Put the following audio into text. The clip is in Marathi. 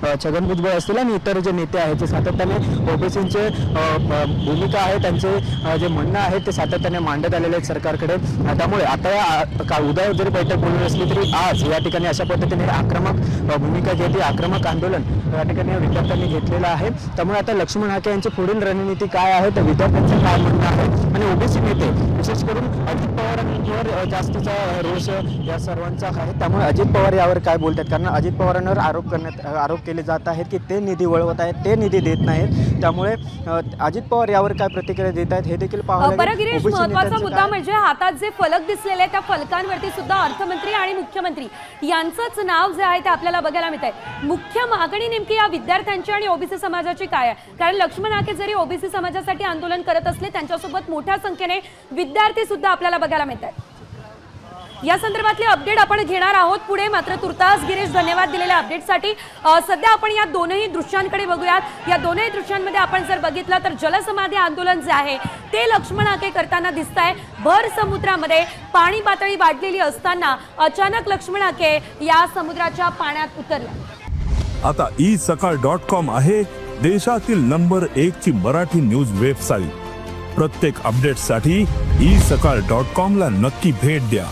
छगन भुजबळ असतील आणि इतर जे नेते आहेत ते सातत्याने ओबीसींचे भूमिका आहे, त्यांचे जे म्हणणं आहे ते सातत्याने मांडत आलेले आहेत सरकारकडे। त्यामुळे आता उद्या जरी बैठक बोलवली असली तरी आज या ठिकाणी अशा पद्धतीने आक्रमक भूमिका घेतली, आक्रमक आंदोलन या ठिकाणी विद्यार्थ्यांनी घेतलेलं आहे। त्यामुळे आता लक्ष्मण हाके यांची पुढील रणनीती काय आहे, तर विद्यार्थ्यांचं काय म्हणणं आहे आणि ओबीसी नेते विशेष करून अजित पवारांवर जास्तीचा रोष या सर्वांचा आहे। त्यामुळे अजित पवार यावर काय बोलतात, कारण अजित पवारांवर आरोप केले जात आहेत की ते निधी वळवत आहेत, ते निधी देत नाहीत। त्यामुळे अजित पवार यावर काय प्रतिक्रिया देत आहेत हे देखील पाहावं लागेल। गिरीश, महत्त्वाचा मुद्दा म्हणजे हातात जे फलक दिसलेले त्या फलकांवरती सुद्धा अर्थमंत्री आणि मुख्यमंत्री यांचंच नाव जे आहे ते आपल्याला बघायला मिळत आहे। मुख्य मागणी नेमकी या विद्यार्थ्यांची आणि ओबीसी समाजाची काय आहे, कारण लक्ष्मण हाके जरी ओबीसी समाजासाठी आंदोलन करत असले त्यांच्यासोबत मोठ्या संख्येने विद्यार्थी सुद्धा आपल्याला बघायला मिळत आहेत। या संदर्भातले अपडेट आपण घेणार आहोत पुढे, मात्र तुर्तास गिरीश धन्यवाद दिलेल्या अपडेटसाठी। सध्या आपण या दोनही दृश्यांकडे बघूयात। या दोनही दृश्यांमध्ये आपण जर बघितलं तर जलसमाधी आंदोलन जे आहे ते लक्ष्मण हाके करताना दिसत आहे। भर समुद्रामध्ये पाणी पातळी वाढलेली असताना अचानक लक्ष्मण हाके या समुद्राच्या पाण्यात उतरले। आता isakal.com आहे देशातील नंबर 1 ची मराठी न्यूज वेबसाईट। प्रत्येक अपडेटसाठी isakal.com ला नक्की भेट द्या।